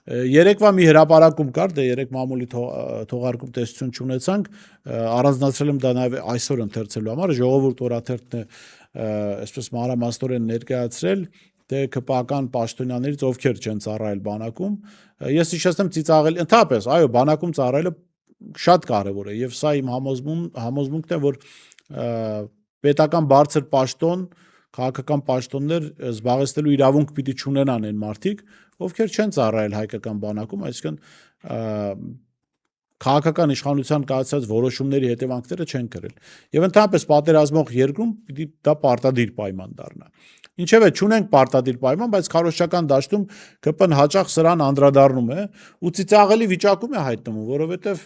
Երեկվա մի հրապարակում կար, դե երեք մամուլի թողարկում տեսություն չունեցանք, առանձնացրել եմ դա նաև այսօր ընթերցելու համար, ժողովուրդ օրաթերթն է այսպես մանրամասնորեն ներկայացրել, թե ԿՊԱ-կան պաշտոնյաներից ովքեր չեն ծառայել բանակում, ես հիշեցնեմ ծիծաղել, ընդհանրապես, այո, բանակում ծառայելը շատ կարևոր է, եւ սա իմ համոզմունքն է, որ պետական բարձր պաշտոն, քաղաքական պաշտոններ զբաղեցնելու իրավունք պիտի չունենան այն մարդիկ, ովքեր չեն ծառայել հայկական բանակում, այսինքն քաղաքական իշխանության կայացած որոշումների հետևանքները չեն կրել։ Եվ ընդհանրապես պատերազմող երկրում պիտի դա պարտադիր պայման դառնա։ Ինչևէ, չունենք պարտադիր պայման, բայց քարոզչական դաշտում ԿՊ-ն հաճախ սրան անդրադառնում է ու ծիծաղելի վիճակում է հայտնվում, որովհետև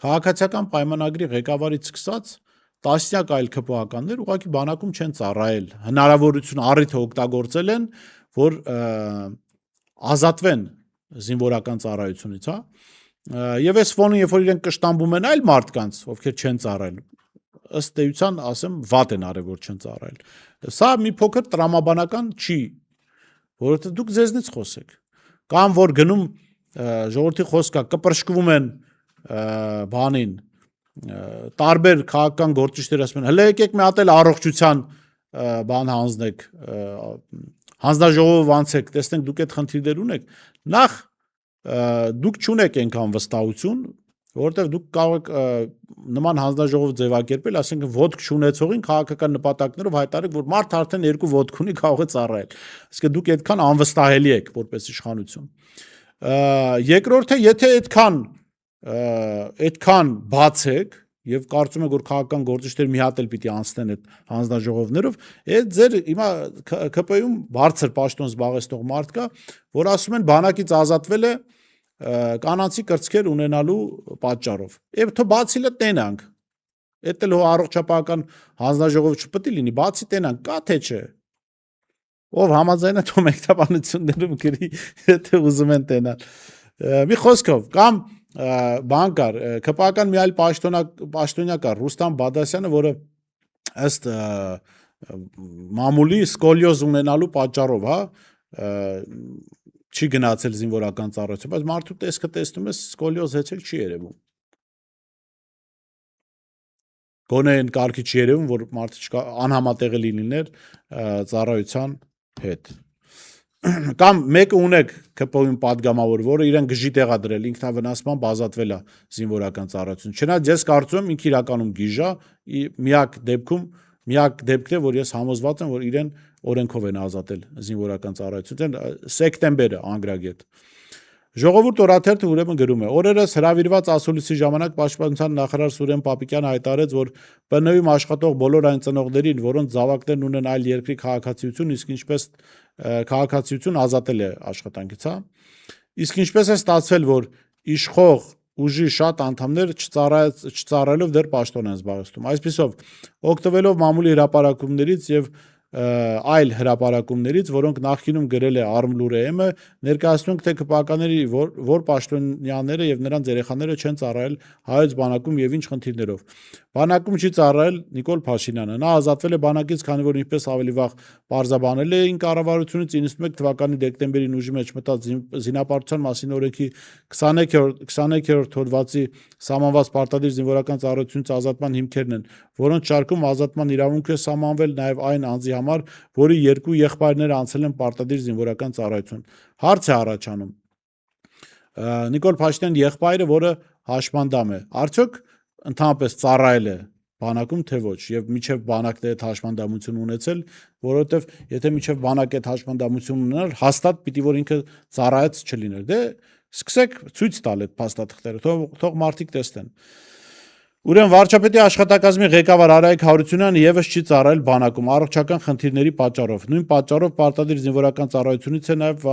քաղաքացիական պայմանագրի ղեկավարից սկսած տասնյակ այլ ԿՊԱ-ականներ ուղղակի բանակում չեն ծառայել, հնարավորություն առիթը օգտագործել են, որ ազատվեն զինվորական ծառայությունից, հա։ Եվ այս ֆոնին, երբ որ իրենք կշտամբում են այլ մարդկանց, ովքեր չեն ծառայել, ըստ էության, ասեմ, վատ են արել, որ չեն ծառայել։ Սա մի փոքր տրամաբանական չի, որովհետև դուք ձեզնից խոսեք։ Կամ որ գնում ժողովրդի խոսքա կպրշկվում են բանին, տարբեր քաղաքական գործիչներ ասում են, հələ եկեք մի հատ էլ առողջության բան հանձնեք, հանձնաժողով անցեք, տեսնենք դուք այդ խնդիրներ ունեք, նախ դուք չունեք այնքան վստահություն, որովհետև դուք կարող եք նման հանձնաժողով ձևակերպել, ասենք ոտք չունեցողին քաղաքական նպատակներով հայտարարեք, որ մարդ արդեն երկու ոտք ունի, կարող է ծառայել։ Այսինքն դուք այդքան անվստահելի եք որպես իշխանություն։ Երկրորդը, եթե այդքան բաց եք եւ կարծում եք, որ քաղաքական գործիչները մի հատ էլ պիտի անցնեն այդ հանձնաժողովներով, այդ ձեր հիմա ԿՊ-ում բարձր պաշտոն զբաղեցնող մարդ կա, որ ասում են բանակից ազատվել է կանանցի կրծքեր ունենալու պատճառով։ Եվ թո բացի լը տենանք։ Այդ էլ առողջապահական հանձնաժողով չպետք է լինի, բացի տենանք, կա թե չէ։ Ով համաձայն է թո մեկնաբանություններում գրի, եթե ուզում են տենալ։ Մի խոսքով, կամ բան կար, ԿՊԱ-ական մի այլ պաշտոնյա կար, Ռուստամ Բադասյանը, որը ըստ մամուլի սկոլիոզ ունենալու պատճառով, հա, չի գնացել զինվորական ծառայություն, բայց մարդու տեսքը տեսնում ես սկոլիոզ հեչել չի երևում։ Գոնե այն կարգի չի երևում, որ մարդը անհամատեղելի լիներ ծառայության հետ։ Կամ մեկը ունեք ԿՊ-ում պատգամավոր, որը իրեն գժի տեղ է դրել, ինքնավնասմամբ ազատվել է զինվորական ծառայություն։ Չնայած ես կարծում եմ ինքը իրականում գիժ է, միակ դեպքն է, որ ես համոզված եմ, որ իրեն օրենքով են ազատել զինվորական ծառայությունից, սեպտեմբերը անգրագետ։ Ժողովուրդ օրաթերթը ուրեմն գրում է. օրերս հրավիրված ասուլիսի ժամանակ պաշտպանության նախարար Սուրեն Պապիկյանը հայտարարեց, որ ՊՆ-ում աշխատող բոլոր այն ծնողներին, որոնց զավակներն ունեն այլ երկրի քաղաքացիություն, իսկ ինչպես քաղաքացիություն ազատել է աշխատանքից, հա։ Իսկ ինչպես է ստացվել, որ իշխող ուժի շատ անդամներ չծառայելով դեռ պաշտոն են զբաղեցնում։ Այսպիսով, օգտվելով մամուլի հրապարակումներից եւ այլ հրապարակումներից, որոնք նախկինում գրել է Արմլուրը, ներկայացնենք, թե ԿՊԱ-ականների որ պաշտոնյաները եւ նրանց երեխաները չեն ծառայել հայոց բանակում եւ ինչ խնդիրներով։ Բանակում չի ծառայել Նիկոլ Փաշինյանը։ Նա ազատվել է բանակից, քանի որ ինչպես ավելի վաղ պարզաբանել էին կառավարությունից 91 թվականի դեկտեմբերին ուժի մեջ մտած զինապարտության մասին օրենքի 23-րդ հոդվածի սահմանված պարտադիր զինվորական ծառայությունից ազատման հիմքերն են, որոնց շարքում ազատման իրավունք է սահմանվել նաև այն անձի համար, որի երկու եղբայրները անցել են պարտադիր զինվորական ծառայություն։ Հարց է առաջանում. Նիկոլ Փաշինյանի եղբայրը, որը հաշմանդամ է, արդյոք ընդհանրապես ծառայել է բանակում թե ոչ, եւ միջև բանակն է այդ հաշմանդամություն ունեցել, որովհետեւ եթե միջև բանակ այդ հաշմանդամություն ուներ, հաստատ պիտի որ ինքը ծառայած չլիներ։ Դե սկսեք ցույց տալ այդ փաստաթղթերը, թող մարդիկ տեսնեն։ Ուրեմն վարչապետի աշխատակազմի ղեկավար Արայիկ Հարությունյանը եւս չի ծառայել բանակում առողջական խնդիրների պատճառով։ Նույն պատճառով պարտադիր զինվորական ծառայությունից է նաեւ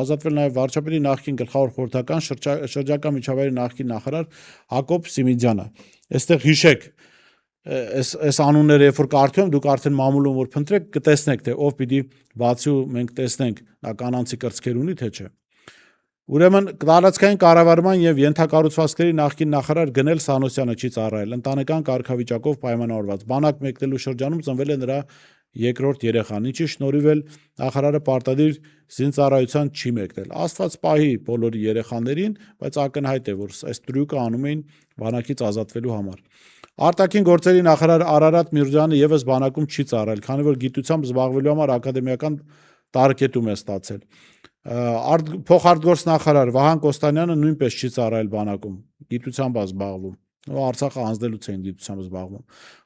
ազատվել նաեւ վարչապետի նախկին գլխավոր խորհրդական շրջակա միջավայրի նախկին նախարար Հակոբ Սիմիդյանը։ Այստեղ հիշեք, այս անունները երբ որ կարդում դուք արդեն մամուլում որ փնտրեք կտեսնեք թե ով պիտի բացի ու մենք տեսնենք նա կանանցի կրծքեր ունի թե չէ։ Ուրեմն տարածքային կառավարման եւ ենթակառուցվածքների նախկին նախարար Գնել Սանոսյանը չի ծառայել, ընտանեկան կարգավիճակով պայմանավորված։ Բանակ մեկնելու շրջանում ծնվել է նրա երկրորդ երեխան, ինչի շնորհիվ էլ նախարարը պարտադիր զինծառայության չի մեկնել։ Աստված պահի բոլորի երեխաներին, բայց ակնհայտ է, որ այս տրյուկը անում էին բանակից ազատվելու համար։ Արտաքին գործերի նախարար Արարատ Միրզոյանը եւս բանակում չի ծառայել, քանի որ գիտությամբ զբաղվելու համար ակադեմիական տարեկետում է ստացել։ Փոխարտգործնախարար Վահան Կոստանյանը նույնպես չի ծառայել բանակում, գիտությամբ է զբաղվում։ Արցախը հանձնելուց էին գիտությամբ զբաղվում։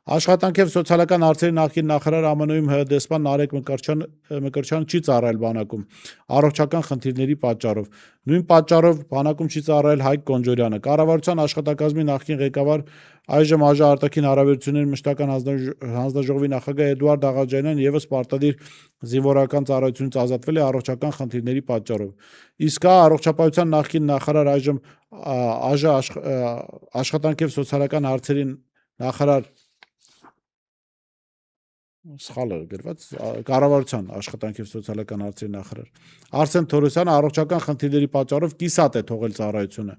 Աշխատանքի եւ սոցիալական հարցերի նախկին նախարար ԱՄՆ-ում ՀՀ դեսպան Նարեկ Մկրտչյանը չի ծառայել բանակում առողջական խնդիրների պատճառով։ Նույն պատճառով բանակում չի ծառայել Հայկ Կոնջորյանը։ Կառավարության աշխատակազմի նախկին ղեկավար այժմ արտաքին հարաբերությունների մշտական հանձնաժողովի նախագահ Էդուարդ Աղաջանյանը եւս պարտադիր զինվորական ծառայությունից ազատվել է առողջական խնդիրների պատճառով։ Իսկ առողջապահության նախկին նախարար այժմ աշխատանքի եւ սոցիալական հարցերի նախարար սխալը գրված կառավարության աշխատանքի եւ սոցիալական հարցերի նախարար Արսեն Թորոսյանը առողջական խնդիրների պատճառով կիսատ է թողել ծառայությունը։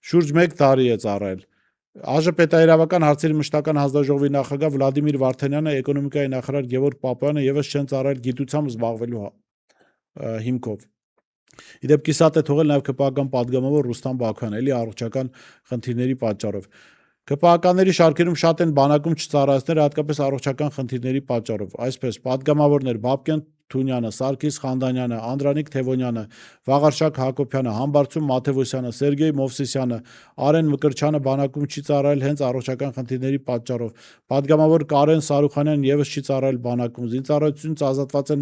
Շուրջ 1 տարի է ծառայել։ ԱԺ պետահրավական հարցերի մշտական հանձնաժողովի նախագահ Վլադիմիր Վարդանյանը, էկոնոմիկայի նախարար Գևորգ Պապոյանը եւս չեն ծառայել գիտությամբ զբաղվելու հիմքով։ Իդեպ կիսատ է թողել նաեւ ԿՊԱ-ական պատգամավոր Ռուստամ Բաքոյանը, էլի առողջական խնդիրների պատճառով։ ԿՊԱ-ականների շարքերում շատ են բանակում չծառայեցներ, հատկապես առողջական խնդիրների պատճառով։ Այսպես պատգամավորներ Բաբկեն Թունյանը, Սարգիս Խանդանյանը, Անդրանիկ Թևոնյանը, Վաղարշակ Հակոբյանը, Համբարձում Մաթևոսյանը, Սերգեյ Մովսիսյանը, Արեն Մկրտչյանը բանակում չի ծառայել հենց առողջական խնդիրների պատճառով։ Պատգամավոր Կարեն Սարուխանյանն եւս չի ծառայել բանակում։ Զինծառայությունից ազատված են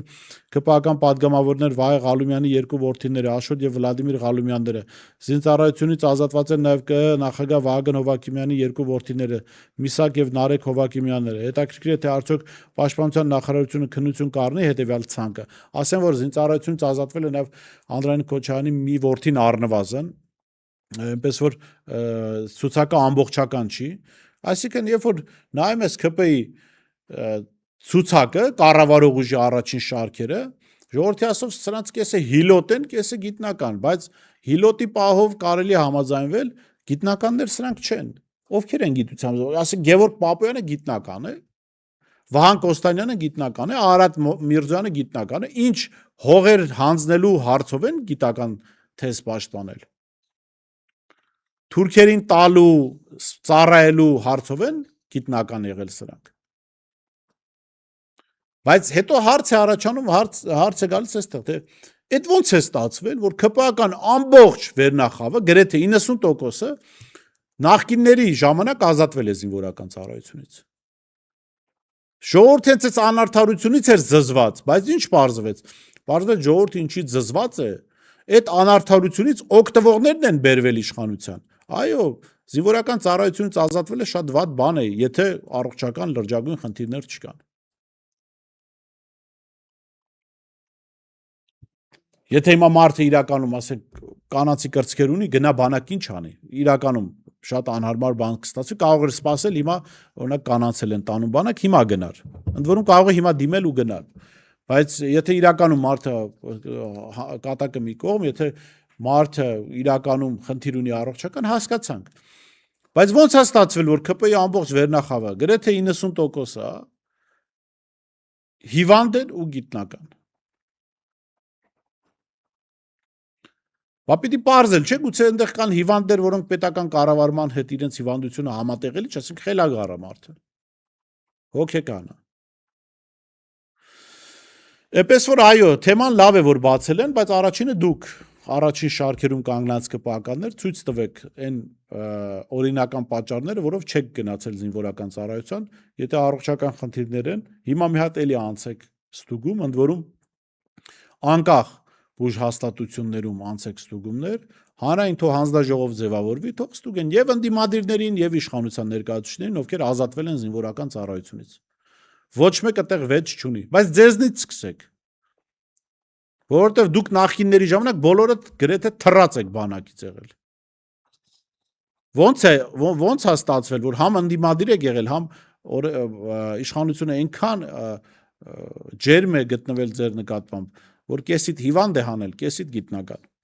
ԿՊԱ-ական պատգամավորներ Վահե Ղալումյանի երկու որդիները Աշոտ եւ Վլադիմիր Ղալումյանները։ Զինծառայությունից ազատված են նաեւ ԿԸ նախագահ Վահագն Հովակիմյանի երկու որդիները Միսակ եւ Նարեկ Հովակիմյանները։ Հետաքրքիր է, թե արդյոք Պաշտպանության նախարարությունը քննություն կառնի հետեւյալ ցանկը։ Ասեն, որ զինծառայությունից ազատվել է նաեւ Անդրանիկ Քոչարյանի մի որդին առնվազն, այնպես որ ցուցակը ամբողջական չի։ Այսինքն, երբ որ նայում ես ԿՊ-ի ցուցակը, կառավարող ուժի առաջին շարքերը, ժողովրդի ասով սրանց կեսը հիլոտ են, կեսը գիտնական, բայց հիլոտի պահով կարելի է համաձայնվել, գիտնականներ սրանք չեն։ Ովքեր են գիտությամբ, ասենք Գևորգ Պապոյանը գիտնական է, Վահան Կոստանյանը գիտնական է, Արարատ Միրզոյանը գիտնական է, ինչ հողեր հանձնելու հարցով են գիտական թեզ պաշտպանել։ Թուրքերին տալու, ծառայելու հարցով են գիտնական եղել սրանք։ Բայց հետո հարց է առաջանում, հարց է գալիս այստեղ, թե այդ ոնց է ստացվել, որ ԿՊԱ-ական ամբողջ վերնախավը, գրեթե 90%-ը նախկինների ժամանակ ազատվել է զինվորական ծառայությունից։ Ժողովուրդը հենց անարդարությունից էր զզված, բայց ինչ պարզվեց։ Պարզվեց ժողովուրդը ինչից զզված է, այդ անարդարությունից օգտվողներն են բերվել իշխանության։ Այո, զինվորական ծառայությունից ազատվելը շատ վատ բան է, եթե առողջական լրջագույն խնդիրներ չկան։ Եթե հիմա մարդը իրականում, ասենք, կանացի կրծքեր ունի, գնա բանակ ինչ անի։ Իրականում շատ անհարմար բան կստացվի, կարող է սпасել հիմա, օրինակ կանացել են տանում բանակ, հիմա գնար։ Ընդ որում կարող է հիմա դիմել ու գնալ։ Բայց եթե իրականում մարդը կատակը մի կողմ, եթե մարդը իրականում խնդիր ունի առողջական, հասկացանք։ Բայց ոնց է ստացվել, որ ԿՊ-ի ամբողջ վերնախավը գրեթե 90%-ը հիվանդ են ու գիտնական։ Բա պիտի պարզել, չէ՞, գուցե այնտեղ կան հիվանդներ, որոնք պետական կառավարման հետ իրենց հիվանդությունը համատեղելի չէ, ասենք խելագար է մարդը։ Հոգեկան է։ Էպես որ այո, թեման լավ է, որ բացել են, բայց առաջինը դուք առաջին շարքերում կանգնած ԿՊԱ-ականներ ցույց տվեք այն օրինական պատճառները, որով չեք գնացել զինվորական ծառայության, եթե առողջական խնդիրներ են, հիմա մի հատ էլի անցեք ստուգում, ընդ որում անկախ ուժ հաստատություններում անցեք ստուգումներ, հանրային թող հանձնաժողով ձևավորվի, թող ստուգեն եւ ընդդիմադիրներին եւ իշխանության ներկայացուցիչներին, ովքեր ազատվել են զինվորական ծառայությունից։ Ոչ մեկ այդտեղ վեճ չունի, բայց ձեզնից սկսեք։ Որովհետեւ դուք նախկինների ժամանակ բոլորը գրեթե թռած եք բանակից եղել։ Ոնց է ստացվել, որ համ ընդդիմադիր եք եղել, համ իշխանությունը այնքան ջերմ է գտնվել ձեր նկատմամբ, որ կեսիդ հիվանդ է հանել, կեսիդ գիտնական։